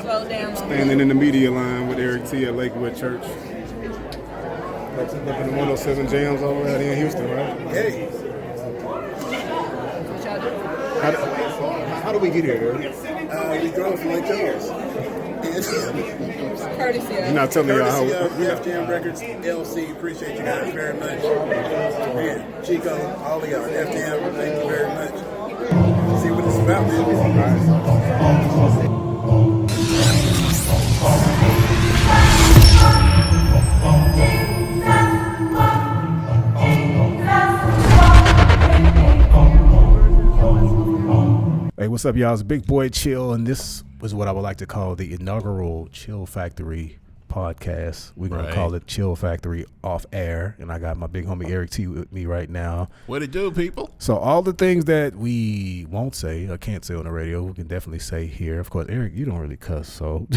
Slow down. Standing in the media line with Erik T at Lakewood Church. That's up in the 107 Jams over out in Houston, right? Hey. What y'all do? How do we get here, Erik? We drove from Lake Charles. Courtesy You're of. not telling y'all how. Courtesy of FGM Records, LC. Appreciate you guys very much. Man, Chico, all of y'all, FGM, thank you very much. See what it's about, man. Hey, what's up, y'all? It's Big Boy Chill, and this was what I would like to call the inaugural Chill Factory podcast. We're going to call it Chill Factory Off Air, and I got my big homie Erik T with me right now. What it do, people? So all the things that we won't say or can't say on the radio, we can definitely say here. Of course, Erik, you don't really cuss, so...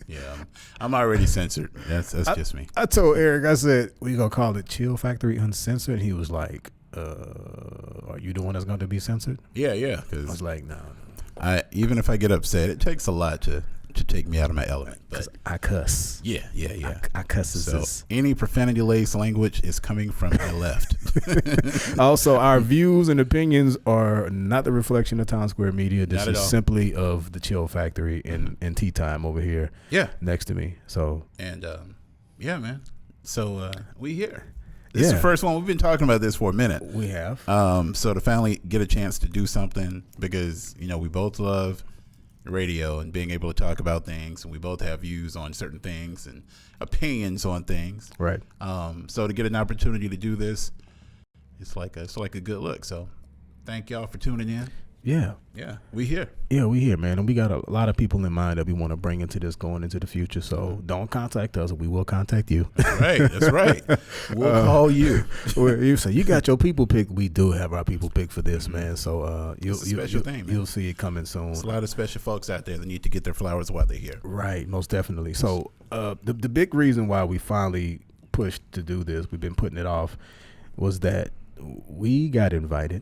Yeah, I'm already censored. That's just me. I told Erik, I said, we're going to call it Chill Factory Uncensored, and he was like... are you the one that's going to be censored? Yeah. I Because was like, no. Even if I get upset, it takes a lot to take me out of my element. But I cuss. Yeah. I cuss. So any profanity-laced language is coming from my left. Also, our views and opinions are not the reflection of Times Square Media. This is simply of the Chill Factory and Tea Time over here. Yeah. Next to me. So And yeah, man. So we here. This is the first one. We've been talking about this for a minute. We have. So to finally get a chance to do something, because we both love radio and being able to talk about things, and we both have views on certain things and opinions on things. Right. So to get an opportunity to do this, it's like a good look. So thank y'all for tuning in. Yeah. We here. Yeah, we here, man. And we got a lot of people in mind that we want to bring into this going into the future. So don't contact us. We will contact you. That's right. We'll call you. You say you got your people pick. We do have our people pick for this, man. So you'll see it coming soon. There's a lot of special folks out there that need to get their flowers while they're here. Right, most definitely. So the big reason why we finally pushed to do this, we've been putting it off, was that we got invited.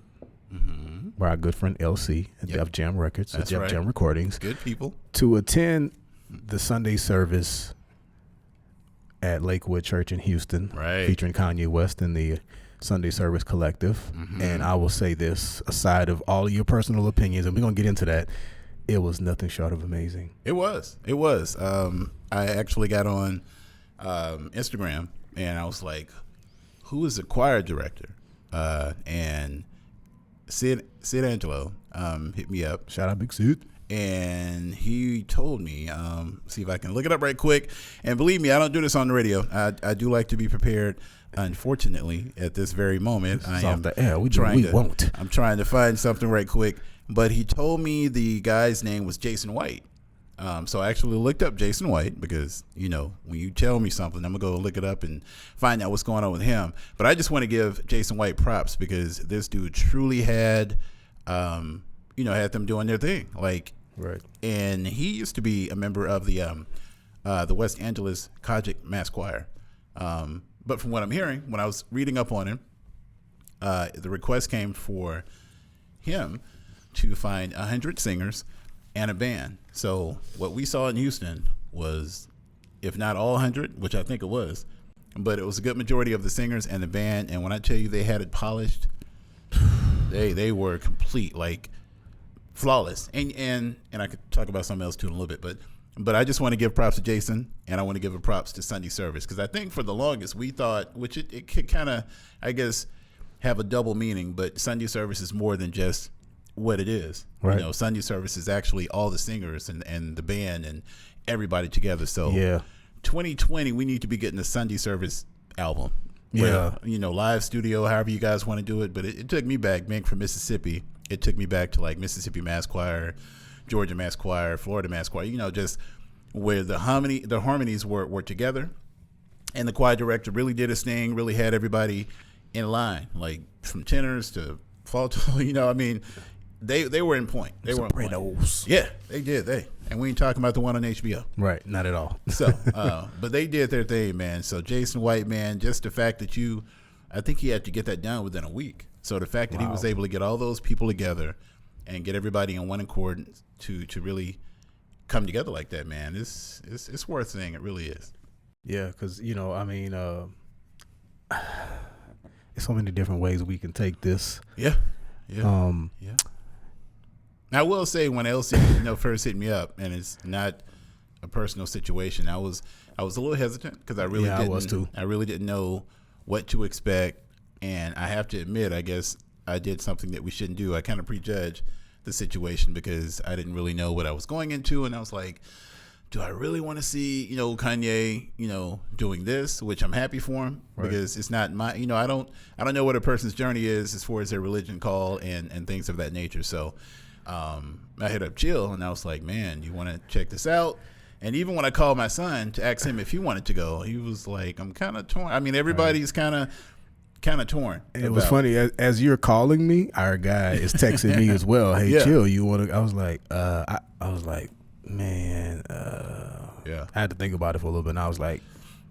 Mm-hmm. By our good friend LC at Def Jam Records, at Def Jam Recordings. Good people. To attend the Sunday service at Lakewood Church in Houston, featuring Kanye West and the Sunday Service Collective. Mm-hmm. And I will say this, aside of all of your personal opinions, and we're going to get into that, it was nothing short of amazing. It was. I actually got on Instagram, and I was like, who is the choir director? And Sid Angelo hit me up. Shout out Big Sid. And he told me, see if I can look it up right quick. And believe me, I don't do this on the radio. I do like to be prepared. Unfortunately, at this very moment, I am off the air. won't. I'm trying to find something right quick. But he told me the guy's name was Jason White. So I actually looked up Jason White because, when you tell me something, I'm going to go look it up and find out what's going on with him. But I just want to give Jason White props because this dude truly had, had them doing their thing. Right. And he used to be a member of the West Angeles Kojic Mass Choir. But from what I'm hearing, when I was reading up on him, the request came for him to find 100 singers and a band. So what we saw in Houston was, if not all 100, which I think it was, but it was a good majority of the singers and the band. And when I tell you they had it polished, they were complete, flawless. And I could talk about something else too in a little bit, but I just want to give props to Jason, and I want to give a props to Sunday Service, because I think for the longest we thought, which it could kind of, I guess, have a double meaning, but Sunday Service is more than just what it is. Right. Sunday Service is actually all the singers and the band and everybody together. So 2020, we need to be getting a Sunday Service album. Yeah. Live studio, however you guys want to do it. But it took me back, being from Mississippi. It took me back to Mississippi Mass Choir, Georgia Mass Choir, Florida Mass Choir, just where the harmonies were together. And the choir director really did his thing, really had everybody in line, from tenors to falsetto, They were in point. They were Sopranos. Yeah, they did. And we ain't talking about the one on HBO. Right, not at all. So, but they did their thing, man. So Jason White, man, just the fact that I think he had to get that done within a week. So the fact that he was able to get all those people together and get everybody in one accord to really come together like that, man, it's worth saying. It really is. Yeah, because I mean, there's so many different ways we can take this. Yeah. Yeah. I will say, when Elsie first hit me up, and it's not a personal situation, I was a little hesitant because I was too. I really didn't know what to expect, and I have to admit, I guess I did something that we shouldn't do. I kind of prejudged the situation because I didn't really know what I was going into, and I was like, do I really want to see Kanye doing this? Which I'm happy for him, because it's not my I don't know what a person's journey is as far as their religion call and things of that nature. So I hit up Chill, and I was like, man, you want to check this out? And even when I called my son to ask him if he wanted to go, he was like, I'm kind of torn. I mean, everybody's kind of torn. And it was funny, as you're calling me, our guy is texting me as well. Hey, Chill, you want to? I was like, man, I had to think about it for a little bit, and I was like,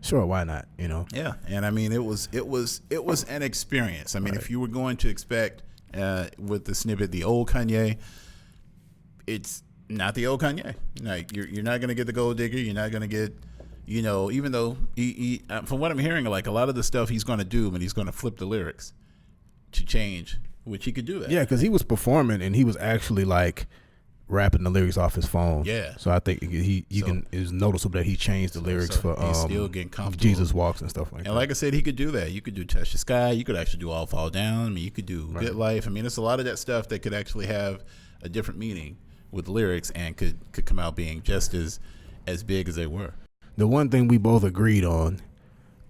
sure, why not? Yeah, and I mean, it was an experience. I mean, if you were going to expect with the snippet the old Kanye, it's not the old Kanye. Like, you're not going to get the gold digger. You're not going to get, even though he from what I'm hearing, like, a lot of the stuff he's going to do, and he's going to flip the lyrics to change, which he could do that. Yeah, because he was performing, and he was actually like rapping the lyrics off his phone. Yeah. So I think it's noticeable that he changed the lyrics for he's still getting comfortable. Jesus Walks and stuff like that. And like I said, he could do that. You could do Touch the Sky. You could actually do All Fall Down. I mean, you could do Good Life. I mean, it's a lot of that stuff that could actually have a different meaning with lyrics and could come out being just as big as they were. The one thing we both agreed on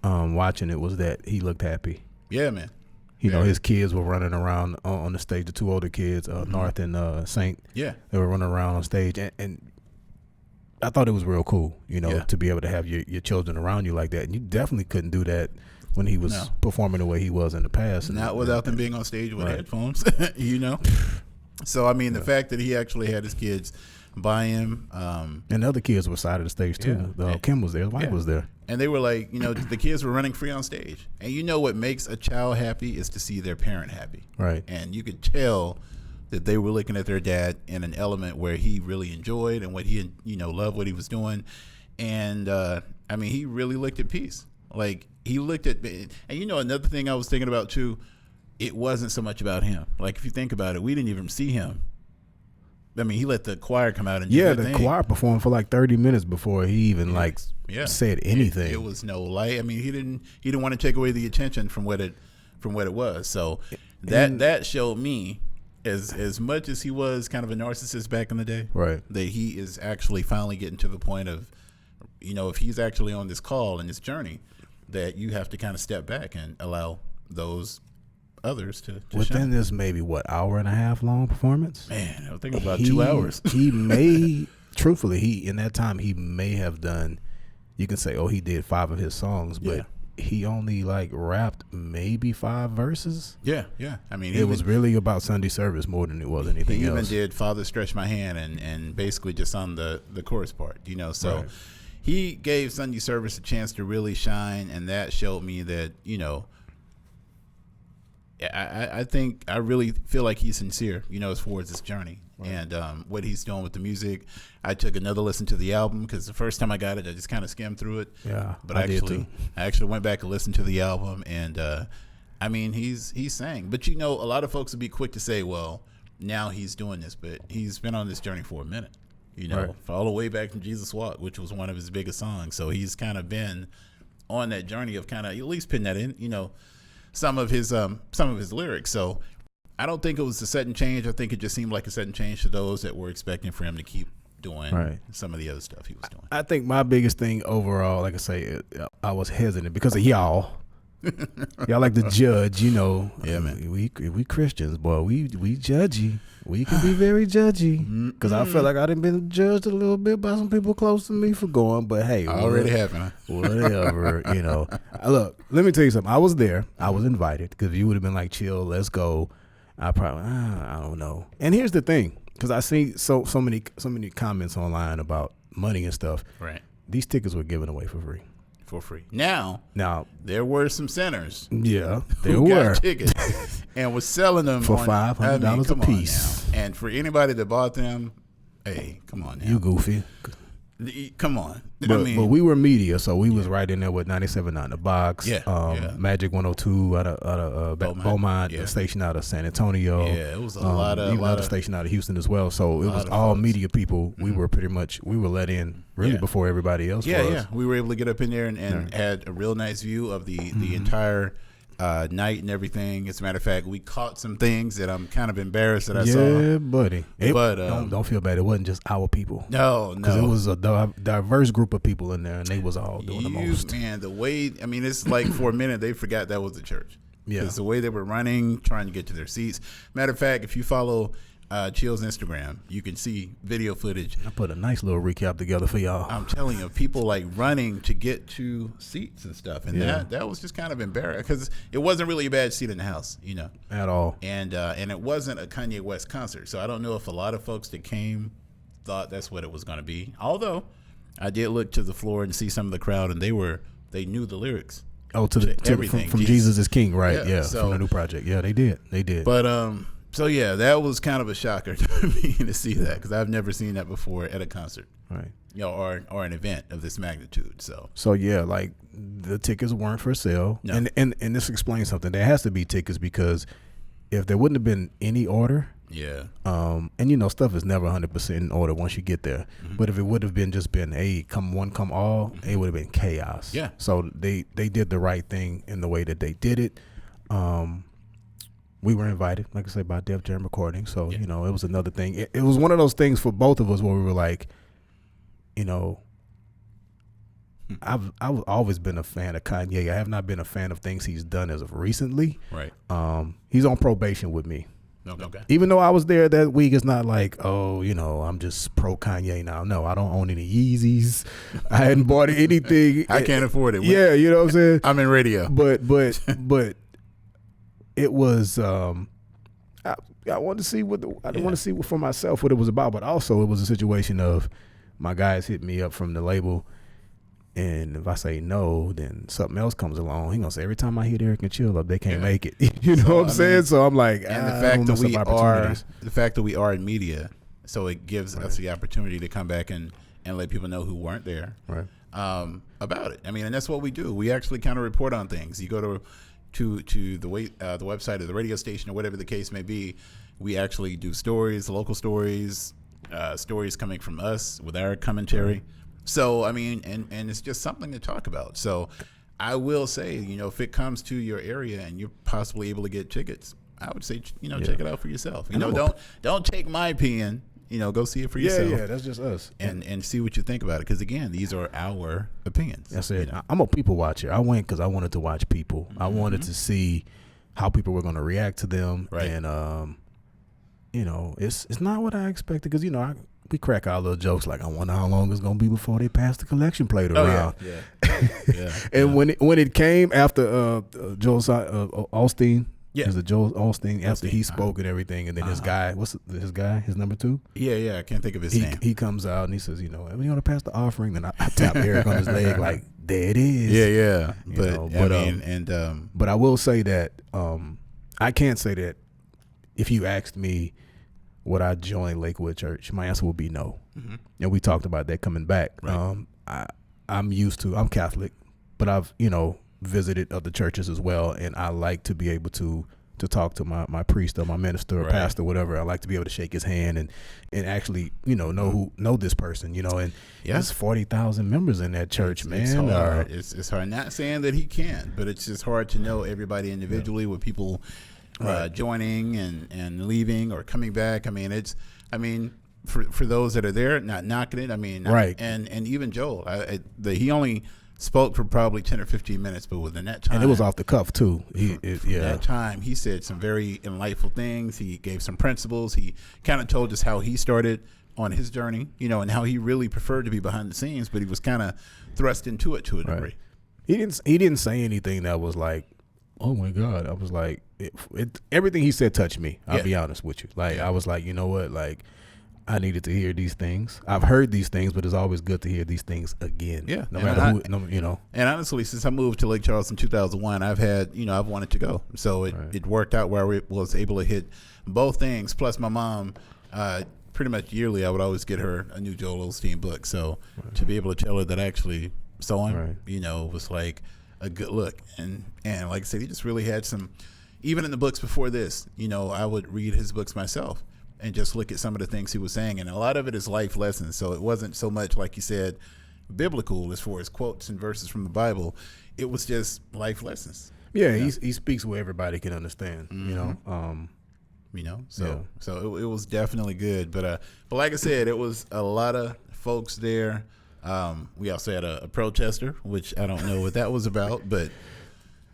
watching it was that he looked happy. Yeah, man. His kids were running around on the stage. The two older kids, North and Saint. Yeah, they were running around on stage, and I thought it was real cool. To be able to have your children around you like that, and you definitely couldn't do that when he was performing the way he was in the past. Not without them being on stage with headphones. So I mean, the fact that he actually had his kids by him, and the other kids were side of the stage too. Kim was there, his wife was there. And they were like, the kids were running free on stage. And what makes a child happy is to see their parent happy. Right. And you could tell that they were looking at their dad in an element where he really enjoyed and what he, loved what he was doing. And, I mean, he really looked at peace. Like, he looked at, and another thing I was thinking about too, it wasn't so much about him. Like, if you think about it, we didn't even see him. I mean, he let the choir come out and do the choir performed for like 30 minutes before he even said anything. It was no light. I mean, he didn't want to take away the attention from what it was. So that showed me, as much as he was kind of a narcissist back in the day, right, that he is actually finally getting to the point of, if he's actually on this call and this journey, that you have to kind of step back and allow those others to within shine. This maybe hour and a half long performance. Man, I was thinking about 2 hours. He may, truthfully, in that time he may have done. You can say, he did 5 of his songs, but he only rapped maybe 5 verses. Yeah. I mean, it was really about Sunday service more than it was anything else. He even did "Father Stretch My Hand" and basically just on the chorus part. So he gave Sunday service a chance to really shine, and that showed me that I really feel like he's sincere, as far as this journey and what he's doing with the music. I took another listen to the album because the first time I got it, I just kind of skimmed through it. Yeah, but I actually went back and listened to the album, and I mean, he's sang. But a lot of folks would be quick to say, well, now he's doing this, but he's been on this journey for a minute. For all the way back from Jesus Walk, which was one of his biggest songs. So he's kind of been on that journey of kind of at least putting that in, some of his lyrics. So I don't think it was a sudden change. I think it just seemed like a sudden change to those that were expecting for him to keep doing some of the other stuff he was doing. I think my biggest thing overall, like I say, I was hesitant because of y'all. Y'all like to judge, Yeah, man. We Christians, boy, we judgy. We can be very judgy because I feel like I done been judged a little bit by some people close to me for going. But hey, already happened. Whatever, Look, let me tell you something. I was there. I was invited because if you would have been like, chill, let's go, I probably I don't know. And here's the thing, because I see so many comments online about money and stuff. Right. These tickets were given away for free. For free. Now there were some sinners. Yeah, there were got tickets and was selling them for $500 a piece. And for anybody that bought them, Hey, come on now. You goofy. Come on. But we were media, so we was right in there with 97.9 The Box. Magic 102 out of Beaumont, a station out of San Antonio. Yeah, it was a lot of even a station out of Houston as well. So it was all media people. We were we were let in really before everybody else was. Yeah, we were able to get up in there and had a real nice view of the entire night and everything. As a matter of fact, we caught some things that I'm kind of embarrassed that I saw. Yeah, buddy. But don't feel bad. It wasn't just our people. No, because it was a diverse group of people in there, and they was all doing the most. Man, the way it's like for a minute they forgot that was the church. Yeah, it's the way they were running, trying to get to their seats. Matter of fact, if you follow Chill's Instagram, you can see video footage. I put a nice little recap together for y'all. I'm telling you, people like running to get to seats and stuff, and that was just kind of embarrassing because it wasn't really a bad seat in the house, at all. And it wasn't a Kanye West concert, so I don't know if a lot of folks that came thought that's what it was going to be. Although I did look to the floor and see some of the crowd, and they knew the lyrics. Oh, to everything from Jesus is King, right? Yeah, so, from the new project. Yeah, they did. But so yeah, that was kind of a shocker to me to see that because I've never seen that before at a concert, right? Or an event of this magnitude. So yeah, like the tickets weren't for sale, no. and this explains something. There has to be tickets because if there wouldn't have been any order, and stuff is never 100% in order once you get there. Mm-hmm. But if it would have been hey, come one, come all, it would have been chaos. Yeah. So they did the right thing in the way that they did it. We were invited, like I said, by Def Jam Recording. So, it was another thing. It was one of those things for both of us where we were like, I've always been a fan of Kanye. I have not been a fan of things he's done as of recently. Right. He's on probation with me. Okay. Even though I was there that week, it's not like, I'm just pro Kanye now. No, I don't own any Yeezys. I hadn't bought anything. I can't afford it. Yeah, you know what I'm saying? I'm in radio. But it was I wanted to see I didn't want to see for myself what it was about, but also it was a situation of my guys hit me up from the label, and if I say no, then something else comes along. He gonna say every time I hit Erik and Chill up, they can't make it. You know what I'm saying? So I'm like, and the fact that we are in media, so it gives us the opportunity to come back and let people know who weren't there, right? About it. And that's what we do. We actually kind of report on things. You go to the website of the radio station or whatever the case may be. We actually do stories, local stories, stories coming from us with our commentary. So and it's just something to talk about. So I will say, if it comes to your area and you're possibly able to get tickets, I would say, check it out for yourself. Don't take my opinion. Go see it for yourself. Yeah, that's just us. And see what you think about it. Because, again, these are our opinions. That's it. I'm a people watcher. I went because I wanted to watch people. Mm-hmm. I wanted to see how people were going to react to them. Right. And, it's not what I expected. Because, we crack our little jokes like, I wonder how long it's going to be before they pass the collection plate around. Yeah. And when it came after Joel Osteen. Yeah, because the Joel Osteen after he spoke and everything, and then his guy, his number two? Yeah, I can't think of his name. He comes out and he says, when you want to pass the offering, then I tap Erik on his leg like, there it is. Yeah. But I will say that I can't say that if you asked me would I join Lakewood Church, my answer would be no. Mm-hmm. And we talked about that coming back. Right. I'm Catholic, but I've visited other churches as well, and I like to be able to talk to my priest or my minister or pastor, whatever. I like to be able to shake his hand and actually know this person, and there's 40,000 members in that church, man. It's hard. It's hard. Not saying that he can't, but it's just hard to know everybody individually with people joining and leaving or coming back. For those that are there, not knocking it. And even Joel, he only spoke for probably 10 or 15 minutes, but within that time, and it was off the cuff too. That time, he said some very enlightful things. He gave some principles. He kind of told us how he started on his journey, and how he really preferred to be behind the scenes, but he was kind of thrust into it to a degree. He didn't say anything that was like, oh my God. I was like, everything he said touched me. I'll be honest with you. I was like, you know what, like, I needed to hear these things. I've heard these things, but it's always good to hear these things again. Yeah. No matter who. And honestly, since I moved to Lake Charles in 2001, I've wanted to go. So it worked out where I was able to hit both things. Plus my mom pretty much yearly, I would always get her a new Joel Osteen book. So to be able to tell her that I actually saw him, was like a good look. And like I said, he just really had some, even in the books before this, I would read his books myself and just look at some of the things he was saying. And a lot of it is life lessons. So it wasn't so much, like you said, biblical as far as quotes and verses from the Bible. It was just life lessons. Yeah, he speaks where everybody can understand, So it was definitely good. But like I said, it was a lot of folks there. We also had a protester, which I don't know what that was about, but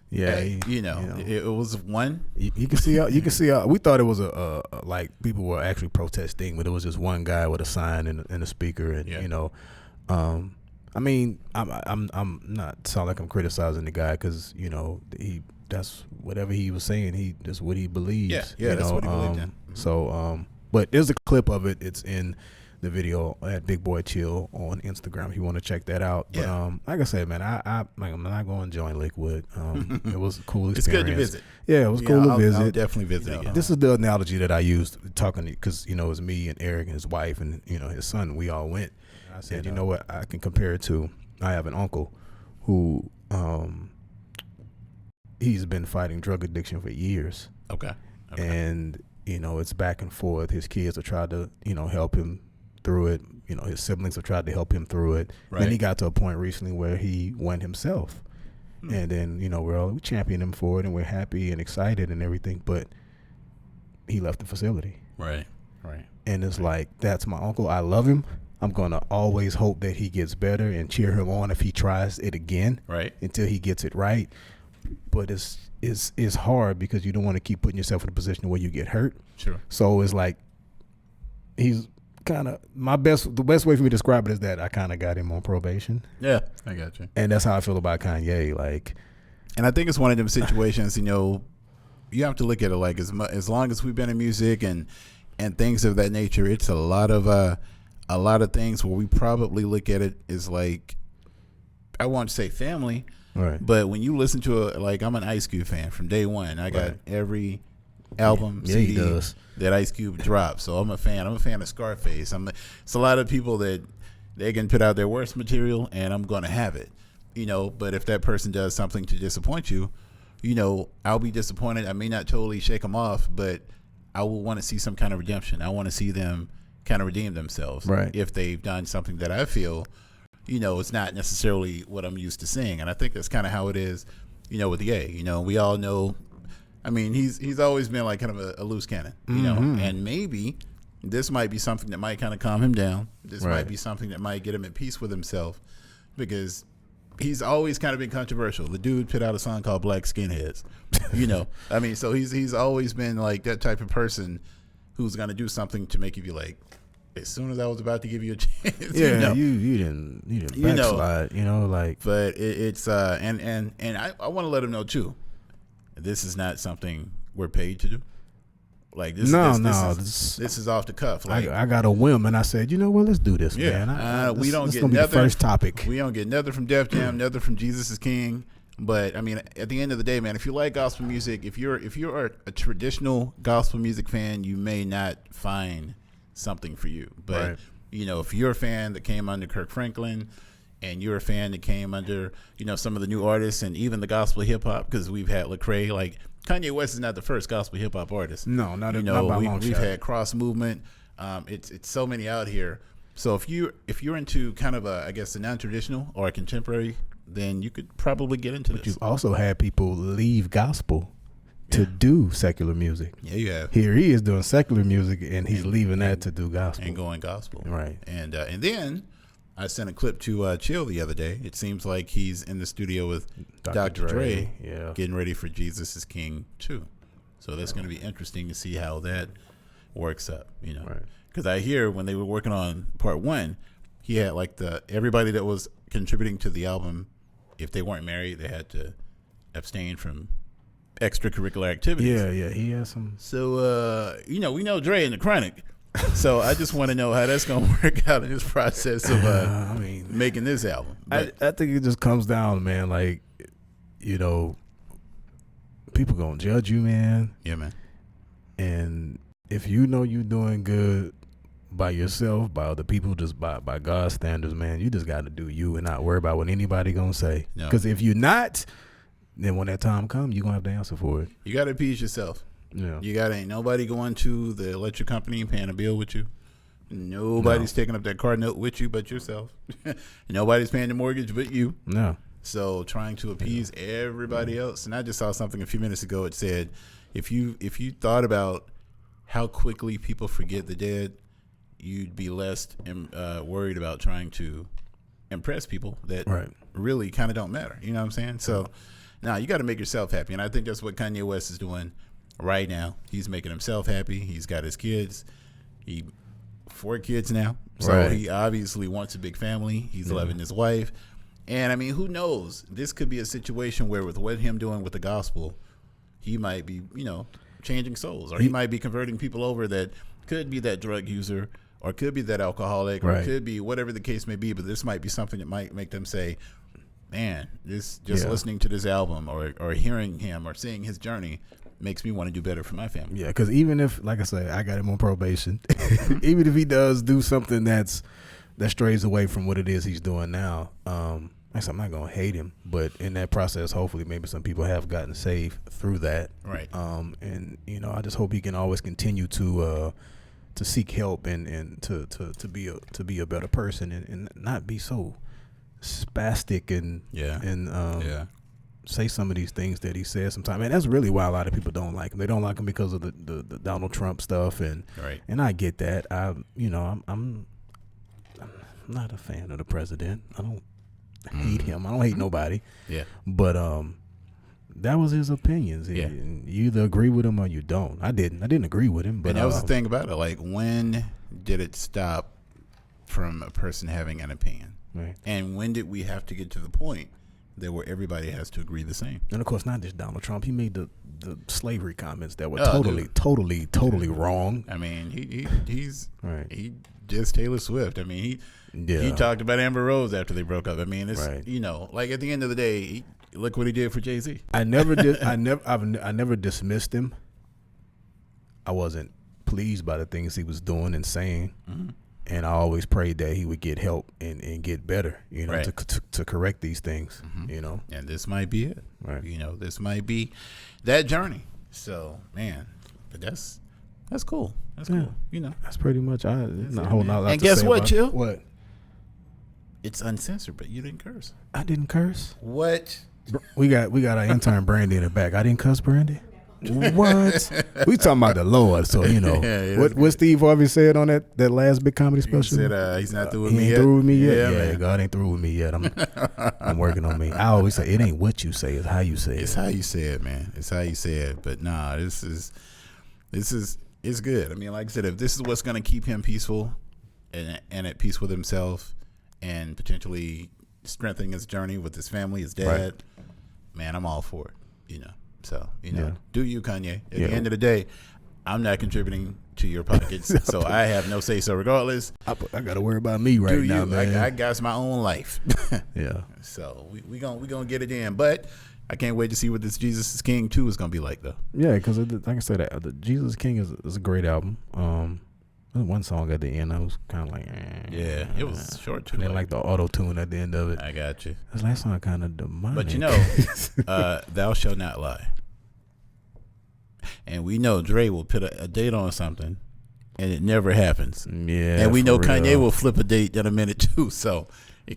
yeah, it was one. You can see. We thought it was a like people were actually protesting, but it was just one guy with a sign and a speaker, and I mean, I'm not sound like I'm criticizing the guy because that's whatever he was saying. That's what he believes. Yeah, that's what he believed in. So, but there's a clip of it. It's in the video at Big Boy Chill on Instagram if you want to check that out. Yeah. But like I said, man, I'm not going to join Lakewood. It was a cool experience. It's good to visit. Yeah, it was cool to visit. I'll definitely visit again. This is the analogy that I used talking because it was me and Erik and his wife and his son. We all went. I said, you know what? I can compare it to. I have an uncle who he's been fighting drug addiction for years. Okay. And it's back and forth. His kids have tried to help him through it. His siblings have tried to help him through it. Right. Then he got to a point recently where he went himself. And then we champion him for it, and we're happy and excited and everything. But he left the facility. Right. And it's like, that's my uncle. I love him. I'm going to always hope that he gets better and cheer him on if he tries it again. Right. Until he gets it right. But it's hard because you don't want to keep putting yourself in a position where you get hurt. Sure. So it's like he's kind of the best way for me to describe it is that I kind of got him on probation. Yeah, I got you. And that's how I feel about Kanye. Like, and I think it's one of them situations. You have to look at it like as long as we've been in music and things of that nature, it's a lot of things where we probably look at it as like, I won't say family. Right. But when you listen to I'm an Ice Cube fan from day one. I got every album CD he does. that Ice Cube dropped. So I'm a fan. I'm a fan of Scarface. It's a lot of people that they can put out their worst material and I'm going to have it. But if that person does something to disappoint you, I'll be disappointed. I may not totally shake them off, but I will want to see some kind of redemption. I want to see them kind of redeem themselves. Right. If they've done something that I feel it's not necessarily what I'm used to seeing. And I think that's kind of how it is, with Ye. We all know, I mean, he's always been like kind of a loose cannon, and maybe this might be something that might kind of calm him down. This might be something that might get him at peace with himself because he's always kind of been controversial. The dude put out a song called Black Skinheads, I mean, so he's always been like that type of person who's going to do something to make you be like, as soon as I was about to give you a chance, you didn't backslide, like. But it's and I want to let him know too. This is not something we're paid to do. Like this, this is off the cuff. Like I got a whim, and I said, let's do this, man. We don't get nothing. The first topic. We don't get nothing from Def Jam, nothing from Jesus is King. But I mean, at the end of the day, man, if you like gospel music, if you're a traditional gospel music fan, you may not find something for you. But if you're a fan that came under Kirk Franklin and you're a fan that came under some of the new artists and even the gospel hip hop, because we've had Lecrae, like Kanye West is not the first gospel hip hop artist. No, not by long shot. We've had Cross Movement. It's so many out here. So if you're into kind of a non-traditional or a contemporary, then you could probably get into this. But you've also had people leave gospel to do secular music. Yeah, you have. Here he is doing secular music, and he's leaving that to do gospel. And going gospel. Right. And then I sent a clip to Chill the other day. It seems like he's in the studio with Dr. Dre getting ready for Jesus is King 2. So that's going to be interesting to see how that works up, Right. Because I hear when they were working on part 1, he had like everybody that was contributing to the album, if they weren't married, they had to abstain from extracurricular activities. Yeah, he has some. So, we know Dre in the Chronic. So I just want to know how that's going to work out in this process of making this album. But I think it just comes down, man, like, people going to judge you, man. Yeah, man. And if you know you're doing good, by yourself, by other people, just by God's standards, man, you just got to do you and not worry about what anybody gonna say. Because if you're not, then when that time comes, you're gonna have to answer for it. You got to appease yourself. Yeah. You got ain't nobody going to the electric company and paying a bill with you. Nobody's taking up that car note with you but yourself. Nobody's paying the mortgage but you. No. So trying to appease everybody else. And I just saw something a few minutes ago. It said, if you thought about how quickly people forget the dead, you'd be less worried about trying to impress people that really kind of don't matter. You know what I'm saying? So now you got to make yourself happy. And I think that's what Kanye West is doing right now. He's making himself happy. He's got his kids. 4 kids now. So he obviously wants a big family. He's loving his wife. And I mean, who knows? This could be a situation where with what him doing with the gospel, he might be, changing souls, or he might be converting people over that could be that drug user, or could be that alcoholic, or could be whatever the case may be. But this might be something that might make them say, man, this just listening to this album or hearing him or seeing his journey makes me want to do better for my family. Yeah, because even if, like I say, I got him on probation, even if he does do something that strays away from what it is he's doing now, I'm not gonna hate him, but in that process, hopefully, maybe some people have gotten saved through that. Right. And I just hope he can always continue to seek help and to be a better person and not be so spastic and say some of these things that he says sometimes. And that's really why a lot of people don't like him. They don't like him because of the Donald Trump stuff, and I get that. I'm not a fan of the president. I don't hate him. I don't hate nobody. Yeah. But that was his opinions. Yeah. You either agree with him or you don't. I didn't agree with him. But and that was the thing about it. Like, when did it stop from a person having an opinion? Right. And when did we have to get to the point that where everybody has to agree the same? And of course, not just Donald Trump. He made the slavery comments that were totally wrong. I mean, he's he just Taylor Swift. I mean, he talked about Amber Rose after they broke up. I mean, it's like at the end of the day, look what he did for Jay-Z. I never dismissed him. I wasn't pleased by the things he was doing and saying. Mm-hmm. And I always prayed that he would get help and get better, to correct these things, And this might be it. Right. This might be that journey. So, man, but that's cool. That's cool. That's pretty much not a whole lot. And guess what, Chill? What? It's uncensored, but you didn't curse. I didn't curse. What? We got our intern Brandy in the back. I didn't cuss, Brandy. What? We talking about the Lord, so what Steve Harvey said on that last big comedy special. He said he's not through with me yet. He ain't through with me yet. Yeah, man. God ain't through with me yet. I'm working on me. I always say it ain't what you say, it's how you say it. It's how you say it, man. It's how you say it. But nah, this is it's good. I mean, like I said, if this is what's gonna keep him peaceful and at peace with himself and potentially strengthening his journey with his family, his dad, man, I'm all for it. So, do you, Kanye. At the end of the day, I'm not contributing to your pockets, so I have no say. So regardless, I got to worry about me right now, man. I got my own life. Yeah. So we gonna get it in, but I can't wait to see what this Jesus is King 2 is gonna be like, though. Yeah, because like I said, the Jesus King is a great album. There's one song at the end I was kind of like, yeah, it was short too. And then like the auto tune at the end of it. I got you. This last song kind of demonic. But thou shalt not lie. And we know Dre will put a date on something, and it never happens. Yeah, and we know Kanye will flip a date in a minute too. So,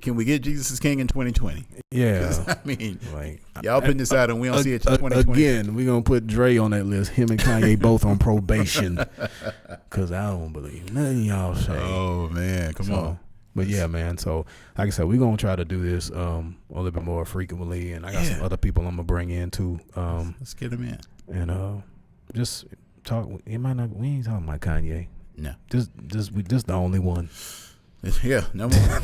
can we get Jesus is King in 2020? Yeah, I mean, y'all putting this out, and we don't see it till 2020. Again, we gonna put Dre on that list. Him and Kanye both on probation, because I don't believe nothing y'all say. Oh man, come on. But yeah, man. So like I said, we're gonna try to do this a little bit more frequently, and I got some other people I'm gonna bring in too. Let's get them in. And just talk. We ain't talking about Kanye. No. We just the only one. Yeah, no more.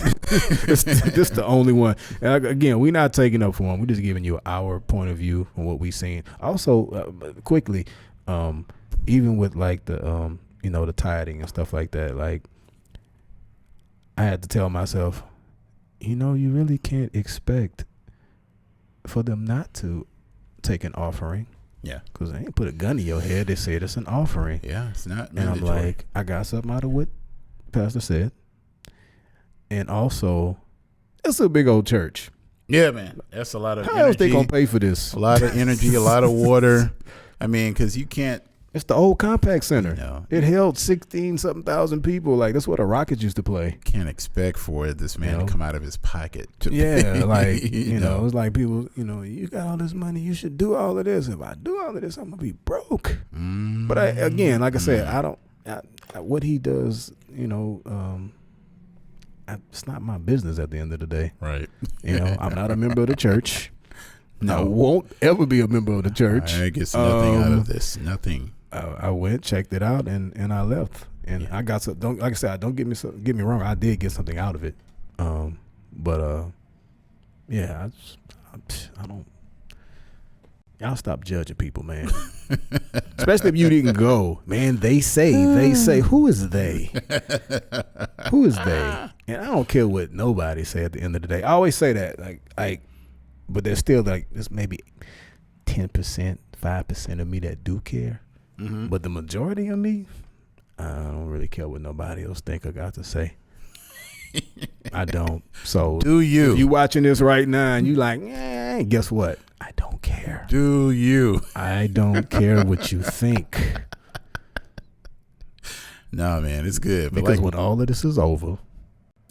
Just the only one. And again, we're not taking up for him. We're just giving you our point of view on what we've seen. Also, quickly, even with like the the tithing and stuff like that, like I had to tell myself, you really can't expect for them not to take an offering. Yeah. Because they ain't put a gun in your head. They said it's an offering. Yeah, it's not mandatory. And I'm like, I got something out of what pastor said. And also, it's a big old church. Yeah, man. That's a lot of How energy. else they going to pay for this? A lot of energy, a lot of water. I mean, because you can't. It's the old Compact Center. You know, it held 16-something thousand people. Like, that's what the Rockets used to play. Can't expect for this man to come out of his pocket. Like, you know, it's like people, you know, you got all this money, you should do all of this. If I do all of this, I'm going to be broke. But again, like I said, what he does, you know, it's not my business at the end of the day. Right. You know, I'm not a member of the church. No. I won't ever be a member of the church. I get nothing out of this. Nothing. I went, checked it out, and I left. And I got some. Like I said, don't get me wrong. I did get something out of it. Yeah, I don't. Y'all stop judging people, man. Especially if you didn't go, man. They say. Who is they? Who is they? And I don't care what nobody say at the end of the day. I always say that, like, but there's still like there's maybe 10%, 5% of me that do care. Mm-hmm. But the majority of me, I don't really care what nobody else think or got to say. I don't. So do you? If you watching this right now and you like, guess what? I don't care. Do you? I don't care what you think. No, man, it's good. But because when all of this is over,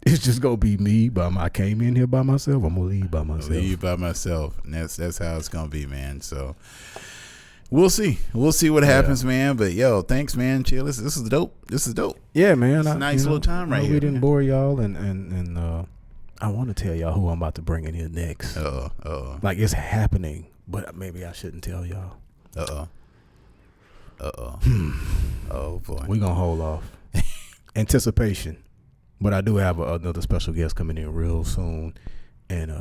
it's just gonna be me. I came in here by myself. I'm gonna leave by myself. And that's how it's gonna be, man. So we'll see. We'll see what happens, man. But yo, thanks, man. Chill. This is dope. Yeah, man. It's a nice little time right here. We didn't bore y'all, and I want to tell y'll who I'm about to bring in here next. Like, it's happening, but maybe I shouldn't tell y'all. Oh boy. We're gonna hold off. Anticipation. But I do have another special guest coming in real soon, and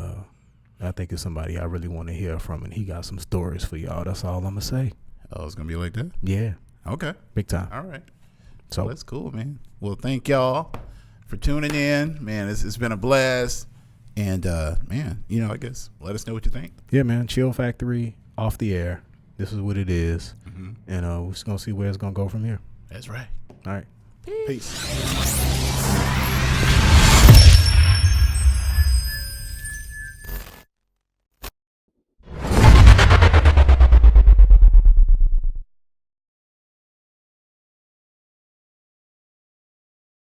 I think it's somebody I really want to hear from, and he got some stories for y'all. That's all I'm gonna say. Oh, it's gonna be like that? Yeah. Okay. Big time. All right. So well, that's cool, man. Well, thank y'all for tuning in, man. It's been a blast, and man, you know, I guess let us know what you think. Yeah, man. Chill Factory off the air. This is what it is, and we're just gonna see where it's gonna go from here. That's right. All right. Peace.